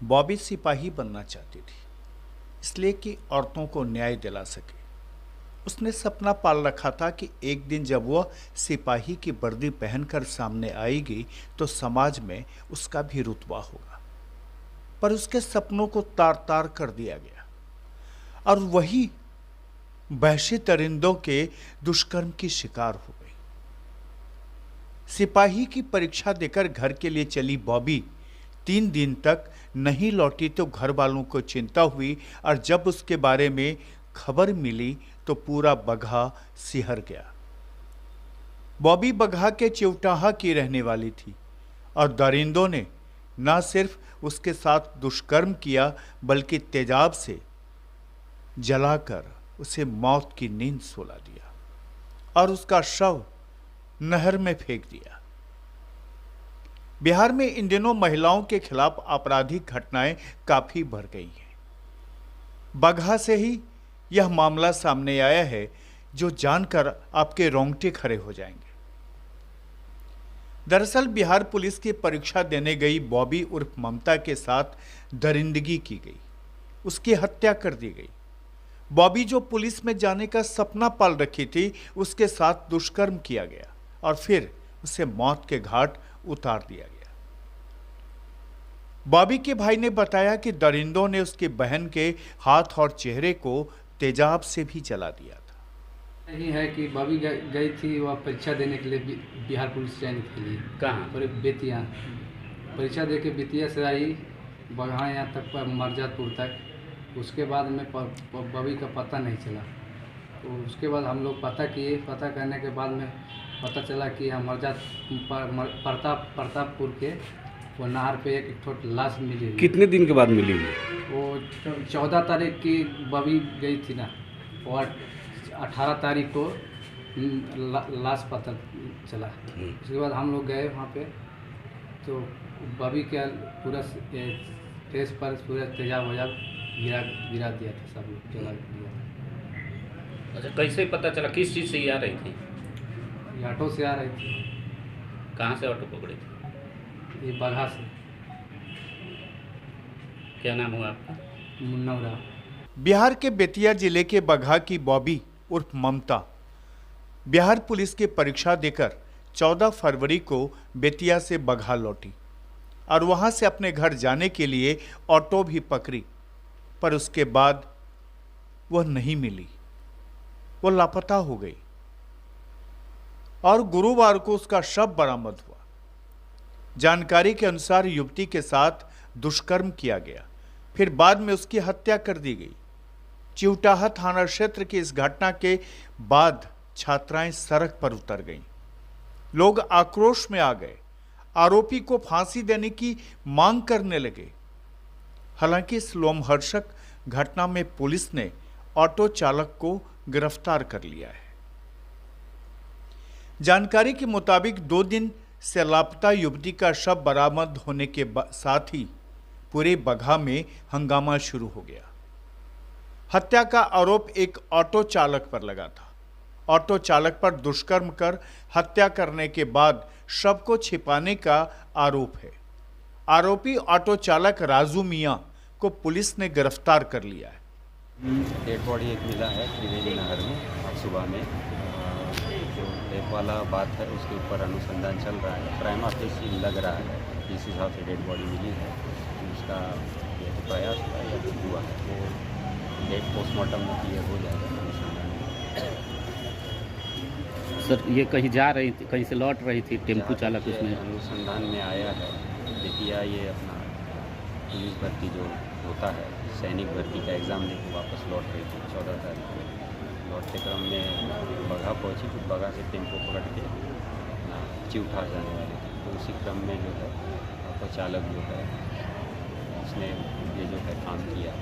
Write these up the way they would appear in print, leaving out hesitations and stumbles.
बॉबी सिपाही बनना चाहती थी, इसलिए कि औरतों को न्याय दिला सके। उसने सपना पाल रखा था कि एक दिन जब वह सिपाही की वर्दी पहनकर सामने आएगी तो समाज में उसका भी रुतबा होगा। पर उसके सपनों को तार तार कर दिया गया और वही वहशी दरिंदों के दुष्कर्म की शिकार हो गई। सिपाही की परीक्षा देकर घर के लिए चली बॉबी 3 दिन तक नहीं लौटी तो घर वालों को चिंता हुई और जब उसके बारे में खबर मिली तो पूरा बगहा सिहर गया। बॉबी बगहा के चिवटाहा की रहने वाली थी और दरिंदों ने न सिर्फ उसके साथ दुष्कर्म किया बल्कि तेजाब से जलाकर उसे मौत की नींद सुला दिया और उसका शव नहर में फेंक दिया। बिहार में इन दिनों महिलाओं के खिलाफ आपराधिक घटनाएं काफी बढ़ गई हैं। बगहा से ही यह मामला सामने आया है जो जानकर आपके रोंगटे खड़े हो जाएंगे। दरअसल बिहार पुलिस की परीक्षा देने गई बॉबी उर्फ ममता के साथ दरिंदगी की गई, उसकी हत्या कर दी गई। बॉबी जो पुलिस में जाने का सपना पाल रखी थी, उसके साथ दुष्कर्म किया गया और फिर उसे मौत के घाट उतार दिया गया। बॉबी के भाई ने बताया कि दरिंदों ने उसकी बहन के हाथ और चेहरे को तेजाब से भी जला दिया था। यही है कि बॉबी गई थी वह परीक्षा देने के लिए बिहार पुलिस चयन के लिए। कहाँ? और बेतिया परीक्षा दे के बेतिया से आई बगहा यहाँ तक पर मरजापुर तक। उसके बाद में बॉबी का पता नहीं चला। तो उसके बाद हम लोग पता किए, पता करने के बाद में पता चला कि यहाँ प्रतापपुर के वो नहर पे एक ठोट लाश मिली हुई। कितने दिन के बाद मिली? वो 14 तारीख की बॉबी गई थी ना, और 18 तारीख को लाश पता चला। उसके बाद हम लोग गए वहाँ पे तो बॉबी के पूरा फेस पर पूरा तेजाब वजाब गिरा दिया था, सब जला दिया था। अच्छा, कैसे पता चला? किस चीज़ से ये आ रही थी? ये ऑटो से आ रही थी। कहाँ से ऑटो पकड़ी थी? ये बगहा से। क्या नाम हुआ आपका? मुन्नौरा। बिहार के बेतिया जिले के बगहा की बॉबी उर्फ ममता बिहार पुलिस की परीक्षा देकर 14 फरवरी को बेतिया से बगहा लौटी और वहां से अपने घर जाने के लिए ऑटो भी पकड़ी, पर उसके बाद वह नहीं मिली, वह लापता हो गई और गुरुवार को उसका शव बरामद हुआ। जानकारी के अनुसार युवती के साथ दुष्कर्म किया गया, फिर बाद में उसकी हत्या कर दी गई। चिवटाहा थाना क्षेत्र की इस घटना के बाद छात्राएं सड़क पर उतर गईं। लोग आक्रोश में आ गए, आरोपी को फांसी देने की मांग करने लगे। हालांकि इस लोमहर्षक घटना में पुलिस ने ऑटो चालक को गिरफ्तार कर लिया है। जानकारी के मुताबिक 2 दिन से लापता युवती का शव बरामद होने के साथ ही पूरे बगहा में हंगामा शुरू हो गया। हत्या का आरोप एक ऑटो चालक पर लगा था। ऑटो चालक पर दुष्कर्म कर हत्या करने के बाद शव को छिपाने का आरोप है। आरोपी ऑटो चालक राजू मियां को पुलिस ने गिरफ्तार कर लिया है। डेड बॉडी एक मिला है त्रिवेणी नहर में आज सुबह में। जो रेप वाला बात है उसके ऊपर अनुसंधान चल रहा है। प्राइमा फेसी लग रहा है जिस हिसाब से डेड बॉडी मिली है उसका ये तो प्रयास हुआ या तो हुआ है वो डेड पोस्टमार्टम में क्लियर हो जाएगा अनुसंधान में। सर, ये कहीं जा रही थी, कहीं से लौट रही थी, टेम्पू चालक उसमें अनुसंधान में आया है। देखिए ये अपना पुलिस भर्ती जो होता है, सैनिक भर्ती का एग्ज़ाम देकर वापस लौट रही थी 14 तारीख को। लौटते क्रम में बगहा पहुंची, फिर बगहा से टेम्पो पकड़ के चिवटा जाने वाली थी। तो उसी क्रम में जो है ऑटो चालक जो है उसने ये जो है काम किया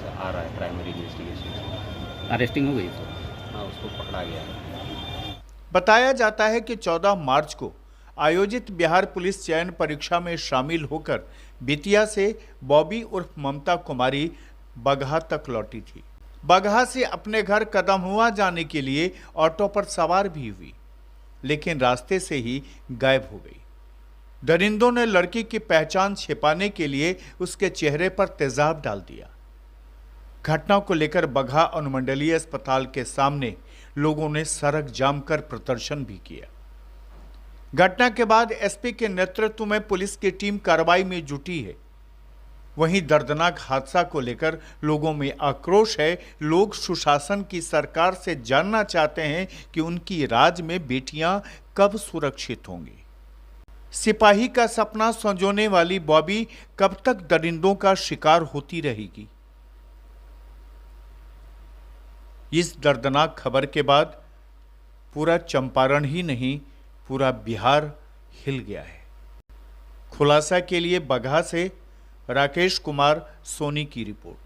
आ रहा है प्राइमरी इन्वेस्टिगेशन। अरेस्टिंग हो गई तो हाँ, उसको पकड़ा गया है। बताया जाता है कि 14 मार्च को आयोजित बिहार पुलिस चयन परीक्षा में शामिल होकर बेतिया से बॉबी उर्फ ममता कुमारी बगहा तक लौटी थी। बगहा से अपने घर कदम हुआ जाने के लिए ऑटो पर सवार भी हुई, लेकिन रास्ते से ही गायब हो गई। दरिंदों ने लड़की की पहचान छिपाने के लिए उसके चेहरे पर तेजाब डाल दिया। घटना को लेकर बगहा अनुमंडलीय अस्पताल के सामने लोगों ने सड़क जाम कर प्रदर्शन भी किया। घटना के बाद एसपी के नेतृत्व में पुलिस की टीम कार्रवाई में जुटी है। वहीं दर्दनाक हादसा को लेकर लोगों में आक्रोश है। लोग सुशासन की सरकार से जानना चाहते हैं कि उनकी राज में बेटियां कब सुरक्षित होंगी। सिपाही का सपना संजोने वाली बॉबी कब तक दरिंदों का शिकार होती रहेगी। इस दर्दनाक खबर के बाद पूरा चंपारण ही नहीं, पूरा बिहार हिल गया है। खुलासा के लिए बगहा से राकेश कुमार सोनी की रिपोर्ट।